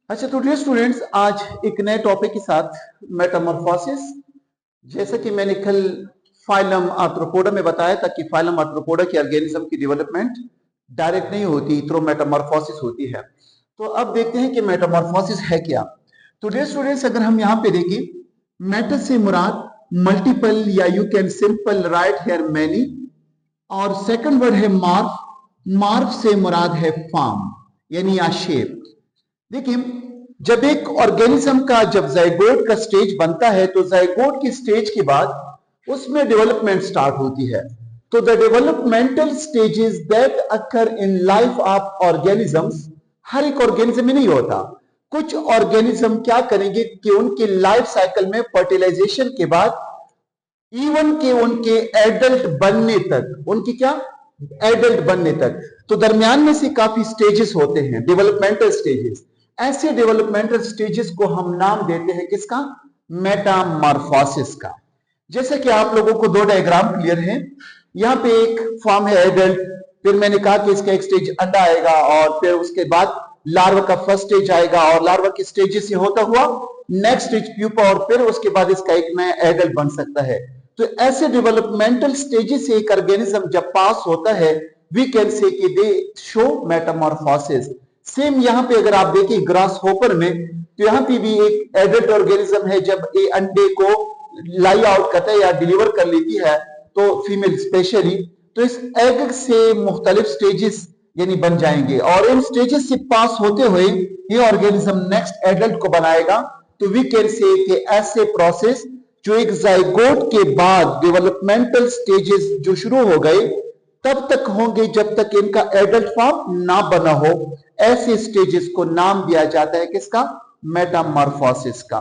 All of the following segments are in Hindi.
अच्छा तो डियर स्टूडेंट्स, आज एक नए टॉपिक के साथ मेटामॉर्फोसिस। जैसा कि मैंने कल फाइलम आर्थ्रोपोडा में बताया था कि फाइलम आर्थ्रोपोडा की ऑर्गेनिज्म की डेवलपमेंट डायरेक्ट नहीं होती, थ्रू मेटामॉर्फोसिस होती है। तो अब देखते हैं कि मेटामॉर्फोसिस है क्या। तो डियर स्टूडेंट्स, अगर हम यहाँ पे देखें, मेटा से मुराद मल्टीपल या you can simple write here many, और सेकंड वर्ड है मार्फ। मार्फ से मुराद है फॉर्म यानी या शेप। देखिए, जब एक ऑर्गेनिज्म का जब जाइगोट का स्टेज बनता है तो जाइगोट की स्टेज के बाद उसमें डेवलपमेंट स्टार्ट होती है। तो the developmental stages that occur in life of organisms, हर एक ऑर्गेनिज्म में नहीं होता। कुछ ऑर्गेनिज्म क्या करेंगे कि उनके लाइफ साइकिल में फर्टिलाइजेशन के बाद इवन के उनके एडल्ट बनने तक, उनकी क्या एडल्ट बनने तक, तो दरमियान में से काफी स्टेजेस होते हैं, डेवलपमेंटल स्टेजेस। ऐसे डेवलपमेंटल स्टेजेस को हम नाम देते हैं किसका? मेटामॉर्फोसिस का। जैसे कि आप लोगों को दो डायग्राम क्लियर हैं। यहाँ पे एक फॉर्म है एडल्ट, फिर मैंने कहा कि इसका एक स्टेज अंडा आएगा और फिर उसके बाद लार्वा का फर्स्ट स्टेज आएगा और लार्वा के स्टेजेस से होता हुआ नेक्स्ट स्टेज प्यूपा, और फिर उसके बाद इसका एक नया एडल्ट बन सकता है। तो ऐसे डेवलपमेंटल स्टेजेस से एक ऑर्गेनिज्म जब पास होता है, वी कैन से कि दे शो मेटामॉर्फोसिस। सेम यहाँ पे अगर आप देखिए ग्रास होपर में, तो यहाँ पे भी एक एडल्ट ऑर्गेनिज्म है। जब ये अंडे को लाई आउट करता है या डिलीवर कर लेती है, तो फीमेल स्पेशली, तो इस एग से मुख्तलिफ स्टेजेस यानी बन जाएंगे और इन स्टेजेस से पास होते हुए ये ऑर्गेनिज्म नेक्स्ट एडल्ट को बनाएगा। तो वी कैन से कि ऐसे प्रोसेस जो एक जाइगोट के बाद डेवलपमेंटल स्टेजेस जो शुरू हो गए तब तक होंगे जब तक इनका एडल्ट फॉर्म ना बना हो। ऐसे स्टेजेस को नाम दिया जाता है किसका? मेटामॉर्फोसिस का।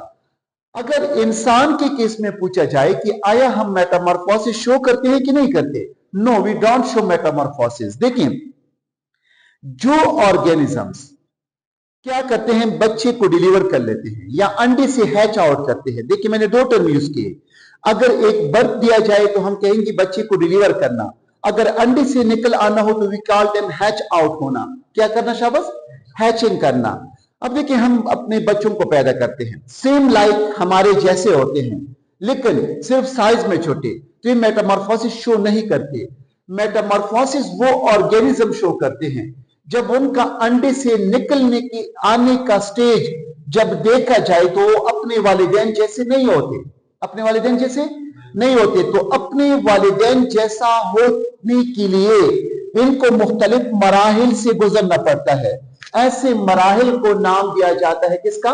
अगर इंसान के केस में पूछा जाए कि आया हम मेटामॉर्फोसिस शो करते हैं कि नहीं करते, no we don't show metamorphosis. देखिए, जो ऑर्गेनिजम्स क्या करते हैं, बच्चे को डिलीवर कर लेते हैं या अंडे से हैच आउट करते हैं। देखिए, मैंने दो टर्म यूज किए। अगर एक बर्थ दिया जाए तो हम कहेंगे बच्चे को डिलीवर करना। अगर अंडे से निकल आना हो तो we call them hatch out होना। क्या करना शाबाश? हैचिंग करना। अब देखिए, हम अपने बच्चों को पैदा करते हैं, सेम लाइक हमारे जैसे होते हैं, लेकिन सिर्फ साइज में छोटे। तो ये मेटामॉर्फोसिस शो नहीं करते। मेटामॉर्फोसिस वो ऑर्गेनिज्म शो करते हैं जब उनका अंडे से निकलने की आने का स्टेज जब देखा जाए तो वो अपने वालिदैन जैसे नहीं होते। अपने वालिदैन जैसे नहीं होते। तो अपने वालिदैन जैसा होने के लिए इनको मुख्तलिफ मराहिल से गुजरना पड़ता है। ऐसे मराहिल को नाम दिया जाता है किसका?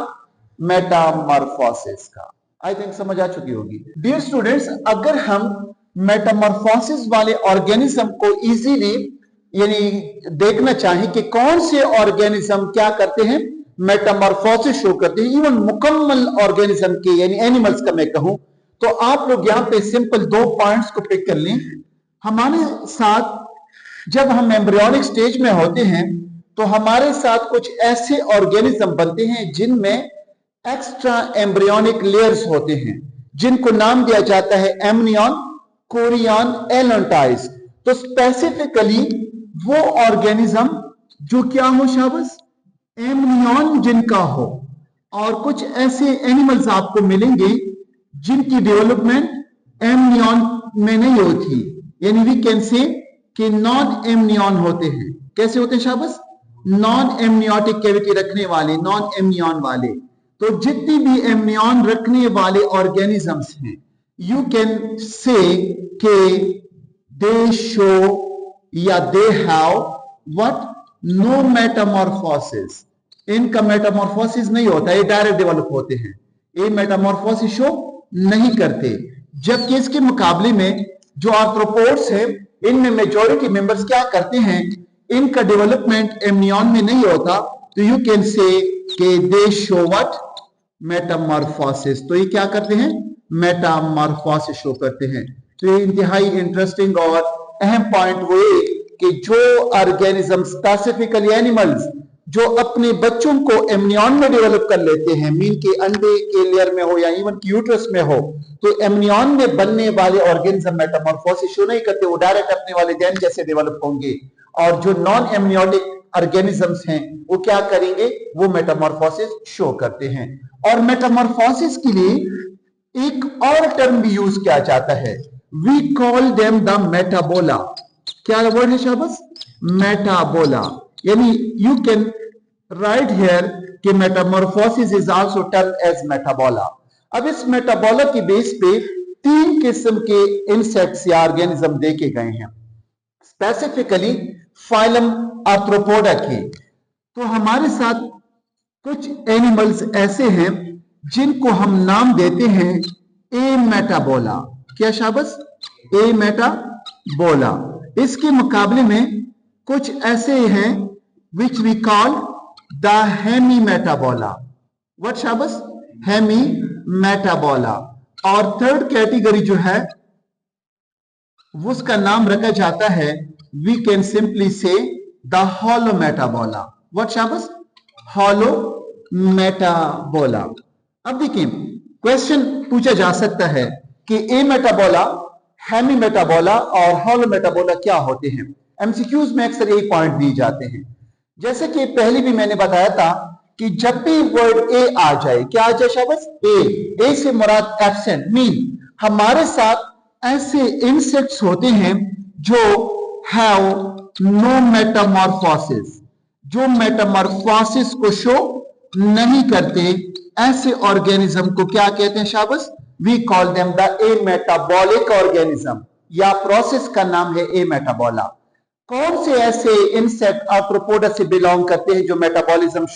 मेटामॉर्फोसिस का। आई थिंक समझ आ चुकी होगी। डियर स्टूडेंट्स, अगर हम मेटामॉर्फोसिस वाले ऑर्गेनिज्म को इजीली यानी देखना चाहें कि कौन से ऑर्गेनिज्म क्या करते हैं, मेटामॉर्फोसिस शो करते हैं, इवन मुकम्मल ऑर्गेनिज्म के यानी एनिमल्स का मैं कहूं, तो आप लोग यहां पे सिंपल दो पॉइंट्स को पिक कर लें। हमारे साथ जब हम एम्ब्रियोनिक स्टेज में होते हैं तो हमारे साथ कुछ ऐसे ऑर्गेनिज्म बनते हैं जिनमें एक्स्ट्रा एम्ब्रियोनिक लेयर्स होते हैं, जिनको नाम दिया जाता है एमनियन, कोरियन, एलोन्टाइज। तो स्पेसिफिकली वो ऑर्गेनिज्म जो क्या हो शाबाश? एमनियन जिनका हो। और कुछ ऐसे एनिमल्स आपको मिलेंगे जिनकी डेवलपमेंट एमनियन में नहीं होती, यानी वी कैन से कि नॉन एमनियन होते हैं। कैसे होते हैं शाबाश? नॉन एमनियोटिक कैविटी रखने वाले, नॉन एमनियन वाले। तो जितनी भी एमनियन रखने वाले ऑर्गेनिजम्स हैं, यू कैन से के दे शो या they have what? No metamorphosis. इनका मेटामॉर्फोसिस नहीं होता, ये डायरेक्ट डेवलप होते हैं, ये मेटामॉर्फोसिस शो नहीं करते। जबकि इसके मुकाबले में जो आर्थ्रोपोड्स हैं, इनमें मेजॉरिटी मेंबर्स क्या करते हैं, इनका डेवलपमेंट एमनियन में नहीं होता। तो यू कैन से कि दे शो व्हाट? मेटामॉर्फोसिस। तो ये क्या करते हैं? मेटामॉर्फोसिस शो करते हैं। तो ये इंतहाई इंटरेस्टिंग और अहम पॉइंट वो है कि जो ऑर्गेनिज्म स्पेसिफिकली एनिमल्स जो अपने बच्चों को एमनियन में डेवलप कर लेते हैं, मीन के अंडे के लेयर में हो या इवन यूट्रस में हो, तो एमनियन में बनने वाले ऑर्गेनिज्म मेटामॉर्फोसिस शो नहीं करते, वो डायरेक्ट अपने वालिदैन जैसे डेवलप होंगे। और जो नॉन एमनियोटिक ऑर्गेनिजम्स हैं वो क्या करेंगे, वो मेटामॉर्फोसिस शो करते हैं। और मेटामॉर्फोसिस के लिए एक और टर्म भी यूज किया जाता है, we call them the metabola. क्या वर्ड है शाबाश, मेटाबोला। यानी यू कैन राइट हियर कि metamorphosis is also term as metabola. अब इस मेटाबोला की बेस पे 3 किस्म के इंसेक्ट्स या ऑर्गेनिज्म देखे गए हैं, स्पेसिफिकली फाइलम आर्थ्रोपोडा के। तो हमारे साथ कुछ एनिमल्स ऐसे हैं जिनको हम नाम देते हैं ए मेटाबोला। क्या शाबाश, ए मेटाबोला। इसके मुकाबले में कुछ ऐसे हैं which we call the hemi metabola. What शाबाश, हेमी मेटाबोला। और थर्ड कैटेगरी जो है उसका नाम रखा जाता है, वी कैन सिंपली से द हॉलो मेटाबोला। व्हाट शाबाश, हॉलो मेटाबोला। अब देखिए क्वेश्चन पूछा जा सकता है कि ए मेटाबोला, हेमी मेटाबोला और हॉलो मेटाबोला क्या होते हैं। एमसीक्यूज में अक्सर यही पॉइंट दिए जाते हैं। जैसे कि पहले भी मैंने बताया था कि जब भी वर्ड ए आ जाए, क्या आ जाए शाबाश, ए से मुराद एब्सेंट, मीन हमारे साथ ऐसे इंसेक्ट्स होते हैं जो हैव नो मेटामॉर्फोसिस, जो मेटामॉर्फोसिस को शो नहीं करते, ऐसे ऑर्गेनिज्म को क्या कहते हैं शाबाश, we call them the ametabolic organism, या प्रोसेस का नाम है ए मेटाबोला। कौन से ऐसे इंसेक्ट आर्थ्रोपोडा से बिलोंग करते हैं जो मेटाबॉलिज्म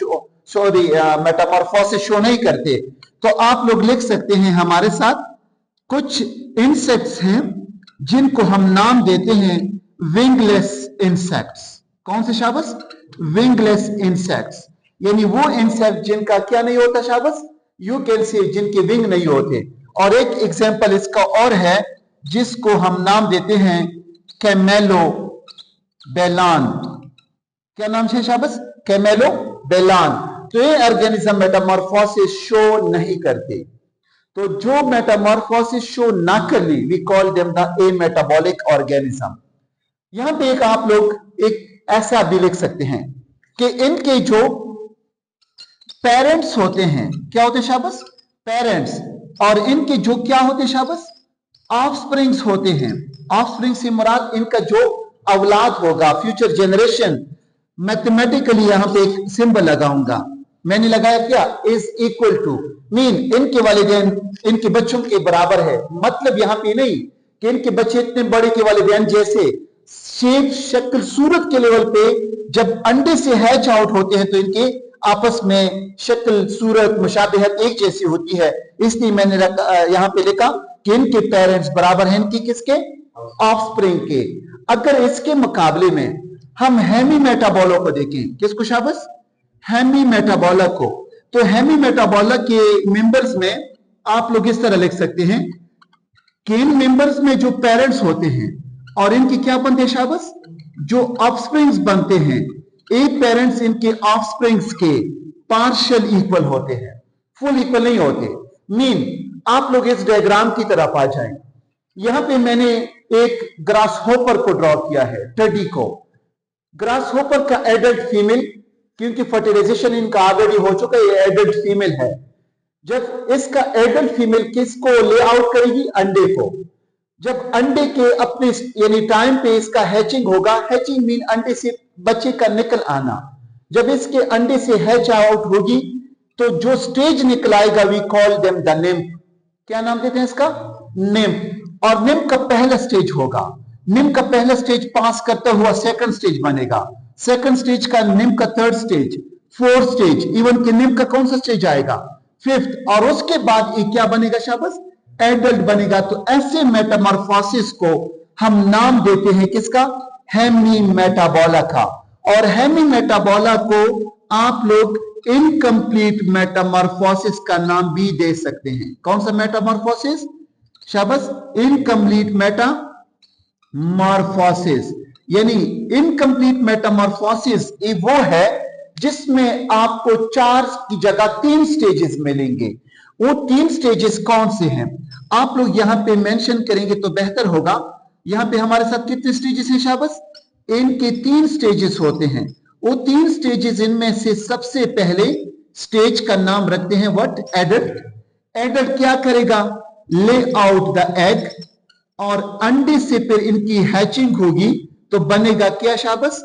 मेटामॉर्फोसिस शो नहीं करते। तो आप लोग लिख सकते हैं हमारे साथ, कुछ इंसेक्ट्स हैं जिनको हम नाम देते हैं विंगलेस इंसेक्ट्स। कौन से शाबाश, विंगलेस इंसेक्ट्स, यानी वो इंसेक्ट जिनका क्या नहीं होता शाबाश, यू कैन से जिनके विंग नहीं होते। और एक एग्जांपल इसका और है जिसको हम नाम देते हैं कैमेलो बेलान। क्या नाम है शाबाश, कैमेलो बेलान। तो ये ऑर्गेनिज्म मेटामॉर्फोसिस शो नहीं करते। तो जो मेटामॉर्फोसिस शो ना करने, we call them the ametabolic organism. यहां पे एक आप लोग एक ऐसा भी लिख सकते हैं कि इनके जो पेरेंट्स होते हैं, क्या होते हैं शाबाश, पेरेंट्स, और इनके जो क्या होते हैं शाबाश, ऑफस्प्रिंग्स होते हैं। ऑफस्प्रिंग से मुराद इनका जो औलाद होगा, फ्यूचर जनरेशन। मैथमेटिकली यहां पे एक सिंबल लगाऊंगा, मैंने लगाया क्या, इज इक्वल टू, मीन इनके वालिदैन इनके बच्चों के बराबर है। मतलब यहां पे नहीं कि इनके बच्चे इतने बड़े के वालिदैन जैसे, शेप शक्ल सूरत के लेवल पे जब अंडे से हैच आउट होते हैं तो इनके आपस में शक्ल सूरत मुशाबिहत एक जैसी होती है। इसलिए मैंने यहां पे लिखा कि इनके पेरेंट्स बराबर हैं इनकी किसके, ऑफस्प्रिंग के। अगर इसके मुकाबले में हम हेमी मेटाबोला को देखें, किसको शाबाश, हेमी मेटाबोला को, तो हेमी मेटाबोला के मेंबर्स में आप लोग इस तरह लिख सकते हैं कि इन मेंबर्स में जो पेरेंट्स होते हैं और इनके क्या बनते हैं शाबाश, जो ऑफस्प्रिंग्स बनते हैं, एक पेरेंट्स इनके ऑफस्प्रिंग्स के पार्शियल इक्वल होते हैं, फुल इक्वल नहीं होते। मीन आप लोग इस डायग्राम की तरफ आ जाएं। यहां पे मैंने एक ग्रास होपर को ड्रॉ किया है, टडी को। ग्रास होपर का एडल्ट फीमेल, क्योंकि फर्टिलाइजेशन इनका ऑलरेडी हो चुका है, ये एडल्ट फीमेल है। जब इसका एडल्ट फीमेल किसको ले आउट करेगी, अंडे को। जब अंडे के अपने यानी टाइम पे इसका हैचिंग होगा, हैचिंग मीन अंडे से बच्चे का निकल आना। जब इसके अंडे से हैच आउट होगी तो जो स्टेज निकल आएगा, we call them the nymph. क्या नाम देते हैं इसका, निम्फ। और निम्फ का पहला स्टेज होगा, निम्फ का पहला स्टेज पास करता हुआ सेकंड स्टेज बनेगा, सेकंड स्टेज का निम्फ का third stage, fourth stage, even कि निम्फ का कौन सा स्टेज आएगा, फिफ्थ, और उसके बाद ये क्या बनेगा शाबाश, एडल्ट बनेगा। तो ऐसे मेटामॉर्फोसिस को हम नाम देते हैं किसका, हेमी मेटाबोला का। और हेमी मेटाबोला को आप लोग इनकम्प्लीट मेटामॉर्फोसिस का नाम भी दे सकते हैं। कौन सा मेटामॉर्फोसिस शाबाश, इनकम्प्लीट मेटामॉर्फोसिस। यानी इनकम्प्लीट मेटामॉर्फोसिस ये वो है जिसमें आपको 4 की जगह 3 स्टेजेस मिलेंगे। वो 3 स्टेजेस कौन से हैं आप लोग यहां पे मेंशन करेंगे तो बेहतर होगा। यहां पे हमारे साथ कितने स्टेजेस हैं शाबाश, इनके 3 स्टेजेस होते हैं। वो 3 स्टेजेस, इनमें से सबसे पहले स्टेज का नाम रखते हैं व्हाट? एडल्ट। एडल्ट क्या करेगा? ले आउट द एग, और अंडे से फिर इनकी हैचिंग होगी तो बनेगा क्या शाबस?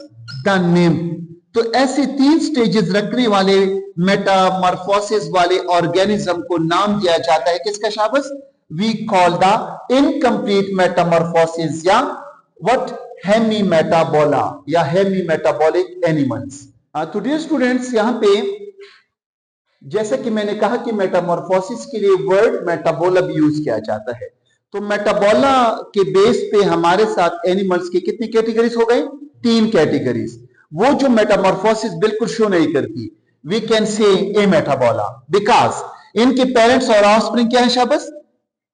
The name. तो ऐसे 3 स्टेजेस रखने वाले मेटामॉर्फोसिस वाले ऑर्गेनिज्म को नाम दिया जाता है किसका शाबस? We call the incomplete metamorphosis या व्हाट? हेमीमेटाबोला या हेमीमेटाबॉलिक एनिमल्स। तो डियर स्टूडेंट्स, यहां पे जैसे कि मैंने कहा कि मेटामॉर्फोसिस के लिए वर्ड मेटाबोला भी यूज किया जाता है। तो मेटाबोला के बेस पे हमारे साथ एनिमल्स की कितनी कैटेगरीज हो गई? 3 कैटेगरीज। वो जो मेटामॉर्फोसिस बिल्कुल शो नहीं करती, we can say ametabola, because इनके पेरेंट्स और ऑफस्प्रिंग क्या है शाबस?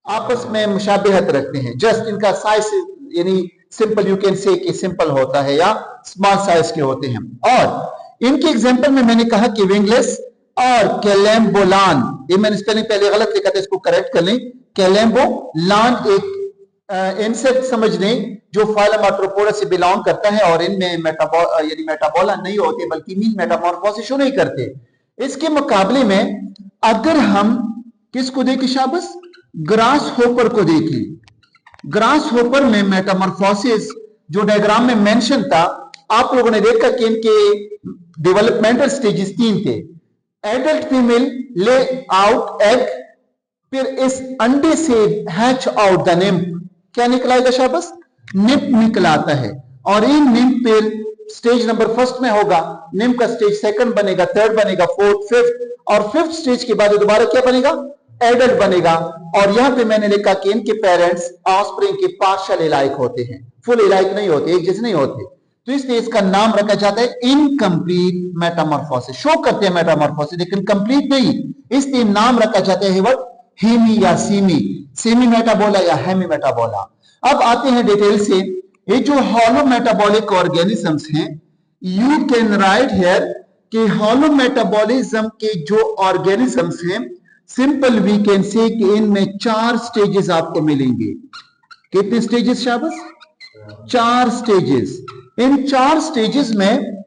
आपस में मुशाबिहत रखते हैं। जस्ट इनका साइज यानी सिंपल, यू कैन से कि सिंपल होता है या स्मॉल साइज के होते हैं। और इनके एग्जांपल में मैंने कहा कि विंगलेस और कैलेम्बोलान, ये मैंने स्पेलिंग पहले गलत लिखा था, इसको करेक्ट कर लें। कैलेम्बोलान एक इंसेक्ट समझ लें जो फाइलम आर्थ्रोपोडा से बिलोंग करता है, और इनमें मेटाबोला नहीं होते बल्कि मीन मेटामॉर्फोसिस नहीं करते। इसके मुकाबले में अगर हम किसको देखें शाबस? ग्रास होपर को देखें। ग्रास होपर में मेटामॉर्फोसिस जो डायग्राम में मेंशन था, आप लोगों ने देखा कि इनके डेवलपमेंटल स्टेजेस 3 थे। एडल्ट फीमेल ले आउट एग, फिर इस अंडे से हैच आउट द निम्फ। क्या निकलाएगा शाबस? निम्फ निकल आता है, और इन निम्फ फिर स्टेज नंबर 1 में होगा, निम्फ का स्टेज 2 बनेगा, 3 बनेगा, 4, 5, और 5th स्टेज के बाद दोबारा क्या बनेगा? एडल्ट बनेगा। और यहां पे मैंने लिखा कि इनके पेरेंट्स ऑफस्प्रिंग के पार्शियल एलाइक होते हैं, फुल एलाइक नहीं होते, एक जैसे नहीं होते। तो इसलिए इसका नाम रखा जाता है इनकम्प्लीट मेटामॉर्फोसिस। शो करते हैं मेटामॉर्फोसिस लेकिन कंप्लीट नहीं, इसलिए नाम रखा जाता है व्हाट? हेमी या सीमी, सेमी मेटाबोला या हेमी मेटाबोला। अब आते हैं डिटेल से, ये जो हॉलो मेटाबॉलिक ऑर्गेनिजम्स हैं, यू कैन राइट हियर कि हॉलो मेटाबॉलिज्म के जो ऑर्गेनिजम्स हैं, सिंपल वी कैन से कि इनमें 4 स्टेजेस आपको मिलेंगे। कितने स्टेजेस शाबस? 4 स्टेजेस। इन 4 स्टेजेस में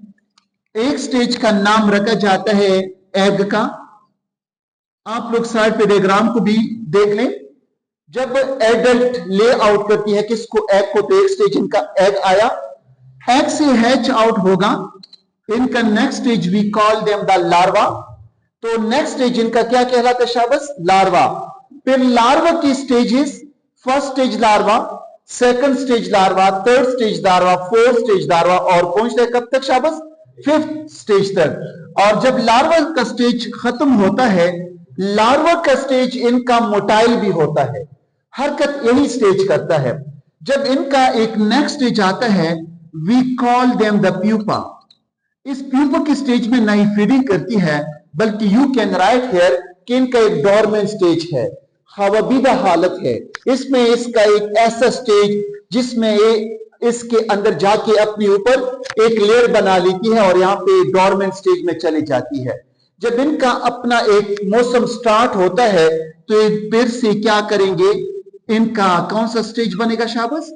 एक स्टेज का नाम रखा जाता है एग का। आप लोग साइड पे डायग्राम को भी देख लें। जब एडल्ट ले आउट करती है किसको? एग को, तो एक स्टेज इनका एग आया, एग से हैच आउट होगा इनका next stage, we call them the larva. तो नेक्स्ट स्टेज इनका क्या कहलाता है शाबस? लार्वा। फिर लार्वा की stages, first stage larva, second stage larva, third stage larva, fourth stage larva, और पहुंचता है कब तक शाबस? 5th स्टेज तक। और जब लार्वा का स्टेज खत्म होता है, लार्वा का स्टेज इनका मोटाइल भी होता है, हरकत यही स्टेज करता है। जब इनका एक नेक्स्ट स्टेज आता है, we call them the pupa. इस प्यूपा की स्टेज में नहीं फीडिंग करती है, बल्कि यू कैन राइट हियर कि इनका एक डोरमेंट स्टेज है, खवाबीदा हालत है। इसमें इसका एक ऐसा स्टेज जिसमें ये इसके अंदर जाके अपने ऊपर एक लेयर बना लेती है और यहाँ पे डोरमेंट स्टेज में चली जाती है। जब इनका अपना एक मौसम स्टार्ट होता है तो ये फिर से क्या करेंगे? इनका कौन सा स्टेज बनेगा शाबस?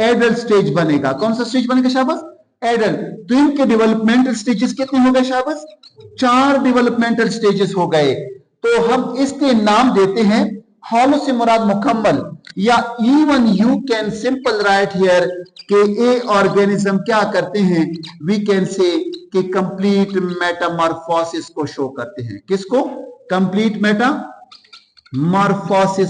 एडल्ट स्टेज बनेगा। कौन सा स्टेज बनेगा शाबस? एडल्ट। तो इनके डेवलपमेंटल स्टेजेस कितने हो गए शाबस? 4 डेवलपमेंटल स्टेजेस हो गए। तो हम इसके नाम देते हैं, हॉलो से मुराद मुकम्मल, या even you can simple right here कि ए ऑर्गेनिज्म क्या करते हैं? वी कैन से कि कंप्लीट मेटामॉर्फोसिस को शो करते हैं। किसको? कंप्लीट मेटामॉर्फोसिस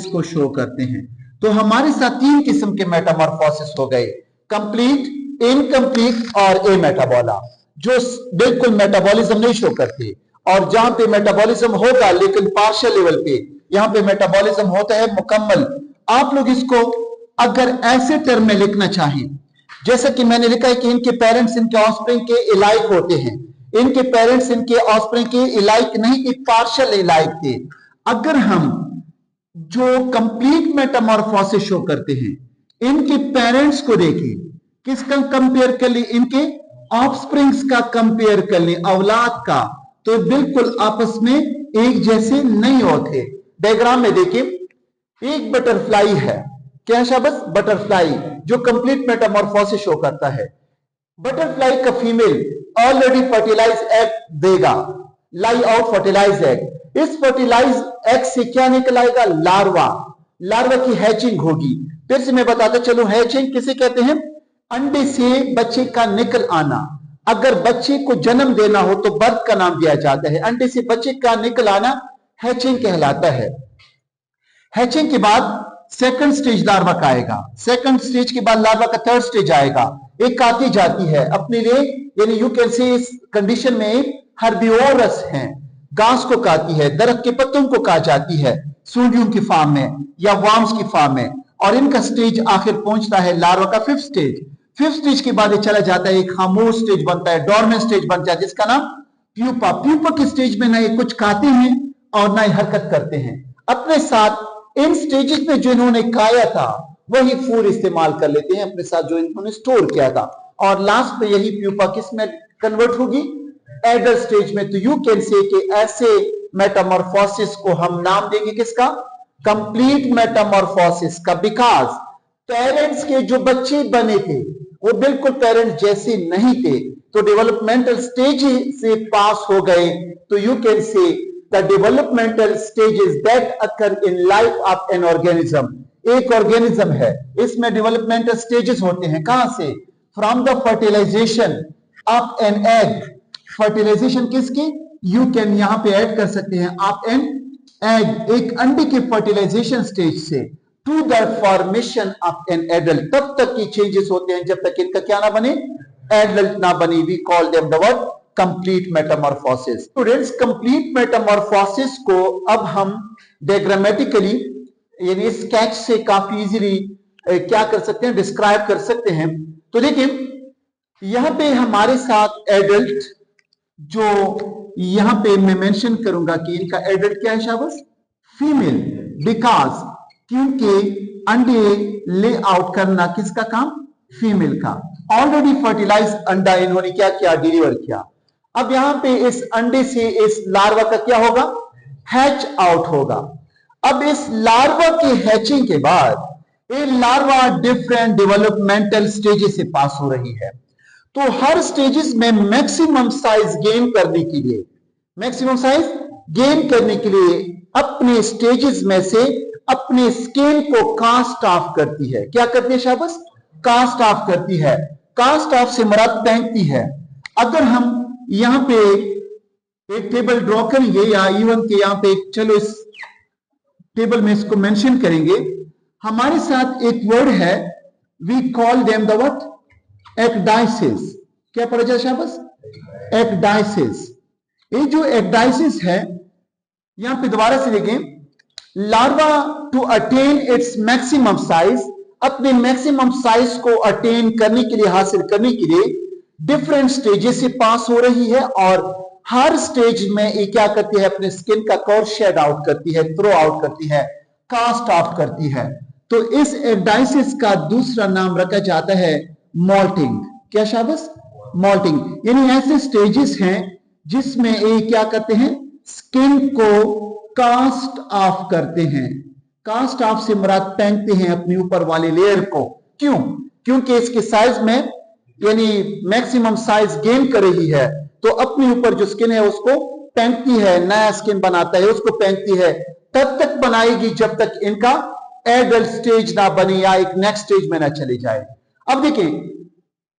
को शो करते हैं। तो हमारे साथ 3 किस्म के मेटामॉर्फोसिस हो गए, कंप्लीट, इनकम्प्लीट और ए मेटाबोला, जो बिल्कुल मेटाबॉलिज्म नहीं शो करते। और जहां पे मेटाबॉलिज्म होगा लेकिन पार्शियल लेवल पे, यहां पे मेटाबॉलिज्म होता है मुकम्मल। आप लोग इसको अगर ऐसे टर्म में लिखना चाहें, जैसे कि मैंने लिखा है कि इनके पेरेंट्स इनके ऑफस्प्रिंग के इलाइक होते हैं, इनके पेरेंट्स इनके ऑफस्प्रिंग के इलाइक नहीं कि पार्शियल इलाइक थे। अगर हम जो कंप्लीट मेटामॉर्फोसिस शो करते हैं, इनके पेरेंट्स को देखें, किसका कंपेयर कर ली? इनके ऑफस्प्रिंग्स का कंपेयर कर ली, औलाद का, तो बिल्कुल आपस में एक जैसे नहीं होते। डायग्राम में देखिए, एक बटरफ्लाई है, क्या शाबस? बटरफ्लाई, जो कंप्लीट मेटामॉर्फोसिस शो करता है। बटरफ्लाई का फीमेल ऑलरेडी फर्टिलाइज एग देगा, लाई आउट फर्टिलाइज एग। इस फर्टिलाइज एग से क्या निकल आएगा? लार्वा। लार्वा की हैचिंग होगी। फिर से मैं बताता चलूं, हैचिंग किसे कहते हैं? अंडे से बच्चे का निकल आना। अगर बच्चे को जन्म देना हो तो बर्थ का नाम दिया जाता है। अंडे से बच्चे का निकल आना हैचिंग कहलाता है। हैचिंग के बाद सेकंड स्टेज लार्वा का आएगा। सेकंड स्टेज के बाद लार्वा का थर्ड स्टेज आएगा। एक काती जाती है अपने लिए, यानी यू कैन से इस कंडीशन में हर्बिवोरस है, घास को खाती है, दरख्त के पत्तों को खा जाती है, सूंडियों की फॉर्म में या वर्म्स की फॉर्म में। और इनका स्टेज आखिर पहुंचता है लार्वा का फिफ्थ स्टेज। फिफ्थ स्टेज के बाद ये चला जाता है, एक खामोश स्टेज बनता है, डोर्मेंट स्टेज बनता है, जिसका नाम प्यूपा। प्यूपा के स्टेज में ना ये कुछ खाते हैं और ना ही हरकत करते हैं। अपने साथ इन स्टेजेस में जो इन्होंने खाया था वही फूड इस्तेमाल कर लेते हैं अपने साथ, जो इन्होंने स्टोर किया था। और लास्ट में यही प्यूपा किस में कन्वर्ट होगी? एडल्ट स्टेज में। तो यू कैन से कि ऐसे मेटामॉर्फोसिस को हम नाम देंगे किसका? कंप्लीट मेटामॉर्फोसिस का। बिकॉज पेरेंट्स के जो बच्चे बने थे वो बिल्कुल पेरेंट्स जैसे नहीं थे, तो डेवलपमेंटल स्टेज से पास हो गए। तो you can say the developmental stages that occur in life of an organism. एक ऑर्गेनिज्म है, इसमें डेवलपमेंटल स्टेजेस होते हैं। कहां से? From the fertilization of an egg. Fertilization किसकी? यू कैन यहां पे ऐड कर सकते हैं ऑफ एन एग, एक अंडे के फर्टिलाइजेशन स्टेज से to the formation of an adult. तब तक की चेंजेस होते हैं जब तक इनका क्या ना बने? एडल्ट ना बने। We call them the word complete metamorphosis. Students, complete metamorphosis को अब हम डायग्रामेटिकली यानी स्केच से काफी इजीली क्या कर सकते हैं? डिस्क्राइब कर सकते हैं। तो देखिए यहां पे हमारे साथ एडल्ट, जो यहां पे मैं मेंशन करूंगा कि इनका एडल्ट क्या है शाबाश? फीमेल। बिकॉज क्योंकि अंडे ले आउट करना किसका काम? फीमेल का। ऑलरेडी फर्टिलाइज अंडा इन्होंने क्या किया? डिलीवर किया। अब यहां पे इस अंडे से इस लार्वा का क्या होगा? हैच आउट होगा। अब इस लार्वा के हैचिंग के बाद ये लार्वा डिफरेंट डेवलपमेंटल स्टेजेस से पास हो रही है। तो हर स्टेजेस में मैक्सिमम साइज गेन करने के लिए, मैक्सिमम साइज गेन करने के लिए अपने स्टेजेस में से अपने स्किन को कास्ट ऑफ करती है। क्या करती है शाबाश? कास्ट ऑफ करती है। कास्ट ऑफ से मुराद फेंकती है। अगर हम यहां पे एक टेबल ड्रॉ करेंगे या इवन के यहां पे चलो इस टेबल में इसको मेंशन करेंगे, हमारे साथ एक वर्ड है, we call them the what? Ecdysis. क्या पढ़ा जाए शाबाश? एक्डाइसिस। ये जो एक्डाइसिस है यहां पे दोबारा से देखें, larva to attain its maximum size, अपने मैक्सिमम साइज को अटेन करने के लिए, हासिल करने के लिए डिफरेंट स्टेजेस से पास हो रही है। और हर स्टेज में ये क्या करती है? अपने स्किन का कोर शेड आउट करती है, थ्रो आउट करती है, कास्ट ऑफ करती है। तो इस एक्डाइसिस का दूसरा नाम रखा जाता है मॉल्टिंग। क्या शाबाश? मॉल्टिंग। यानी ऐसे स्टेजेस हैं जिसमें ये क्या करते हैं? स्किन को कास्ट ऑफ करते हैं। कास्ट ऑफ से मुराद फेंकते हैं अपने ऊपर वाले लेयर को। क्यों? क्योंकि इसके साइज में यानी मैक्सिमम साइज गेन कर रही है, तो अपने ऊपर जो स्किन है उसको फेंकती है, नया स्किन बनाता है उसको फेंकती है। तब तक बनाएगी जब तक इनका एडल्ट स्टेज ना बने या एक नेक्स्ट स्टेज में ना चले जाए। अब देखिए,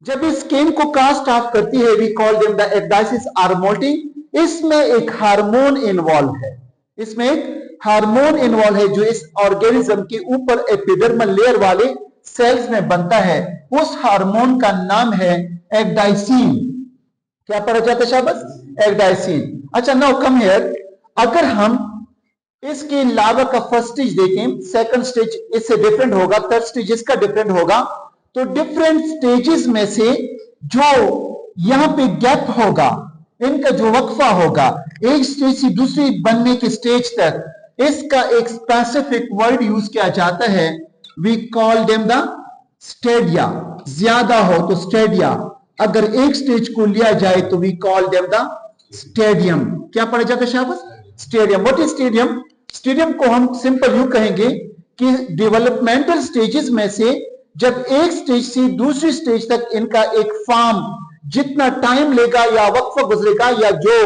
जब इस स्किन को कास्ट ऑफ करती है, we call them the ecdysis or moulting. इसमें एक हार्मोन इन्वॉल्व है, इसमें एक हार्मोन इन्वॉल्व है जो इस ऑर्गेनिज्म के ऊपर एपिडर्मल लेयर वाले सेल्स में बनता है। उस हार्मोन का नाम है एक्डाइसिन। क्या पढ़ा जाता है शाबाश? एक्डाइसिन। अच्छा, नाउ कम हियर, अगर हम इसके लार्वा का फर्स्ट स्टेज देखें, सेकंड स्टेज इससे डिफरेंट होगा, थर्ड स्टेज इसका डिफरेंट होगा। तो डिफरेंट स्टेजेस में से जो यहां पे गैप होगा, इनका जो वक्फा होगा एक स्टेज से दूसरी बनने के स्टेज तक, इसका एक स्पेसिफिक वर्ड यूज किया जाता है, we call them the stadia. ज्यादा हो तो स्टेडिया, अगर एक स्टेज को लिया जाए तो we call them the stadium. क्या पढ़ा जाता है शाबाश? Stadium. What is stadium? Stadium को हम सिंपल यू कहेंगे कि डेवलपमेंटल स्टेजेस में से जब एक स्टेज से दूसरी स्टेज तक इनका एक फार्म जितना टाइम लेगा या वक्फा गुजरेगा या जो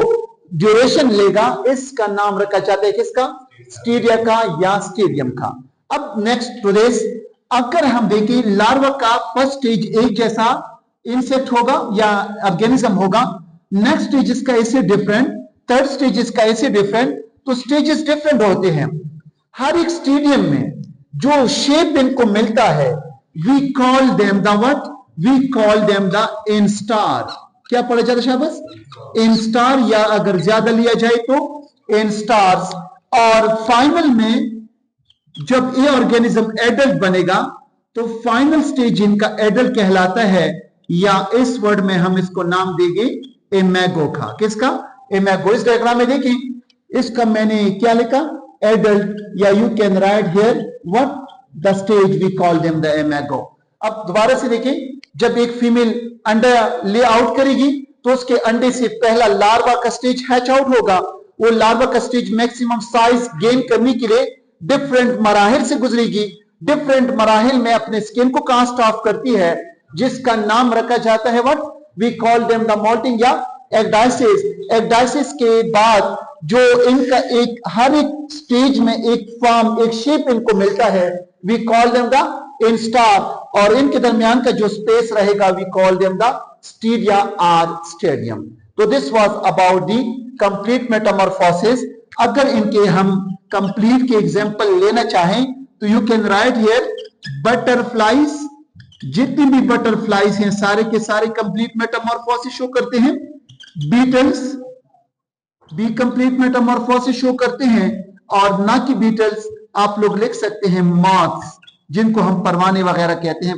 ड्यूरेशन लेगा, इसका नाम रखा जाता है किसका? स्टीडिया का या स्टेडियम का। अब नेक्स्ट टुडेस अगर हम देखें लार्वा का फर्स्ट स्टेज एक जैसा इंसेक्ट होगा या ऑर्गेनिज्म होगा, नेक्स्ट स्टेज इसका ऐसे डिफरेंट, थर्ड स्टेज इसका ऐसे डिफरेंट, तो स्टेजेस डिफरेंट होते हैं। हर एक स्टेडियम में जो शेप इनको मिलता है, we call them the what? We call them the instar. क्या पढ़ा जाता है शाबाश? इंस्टार, या अगर ज्यादा लिया जाए तो इंस्टार्स। और फाइनल में जब ये ऑर्गेनिज्म एडल्ट बनेगा तो फाइनल स्टेज इनका एडल्ट कहलाता है, या इस वर्ड में हम इसको नाम देंगे इमेगो का। किसका? इमेगो। इस डायग्राम में देखिए, इसका मैंने क्या लिखा? एडल्ट, या you can write here what? The stage we call them the imago. अब दोबारा से देखिए, जब एक फीमेल अंडा ले आउट करेगी तो उसके अंडे से पहला लार्वा का स्टेज हैच आउट होगा। वो लार्वा का स्टेज मैक्सिमम साइज गेन करने के लिए डिफरेंट मराहिल से गुजरेगी। डिफरेंट मराहिल में अपने स्किन को कास्ट ऑफ करती है, जिसका नाम रखा जाता है what? We call them the moulting या एगडाइसिस। एगडाइसिस के बाद जो इनका एक हर एक स्टेज में एक फॉर्म, एक शेप इनको मिलता है, we call them the instar. और इनके दरमियान का जो स्पेस रहेगा, we call them the stadia और स्टेडियम। तो this was about the complete metamorphosis. अगर इनके हम कंप्लीट के एग्जांपल लेना चाहें तो you can write here butterflies. जितनी भी बटरफ्लाइज हैं सारे के सारे कंप्लीट मेटामॉर्फोसिस शो करते हैं। बीटल्स भी कंप्लीट मेटामॉर्फोसिस शो करते हैं, और ना कि बीटल्स आप लोग लिख सकते हैं मॉथ्स, जिनको हम परवाने वगैरह कहते हैं।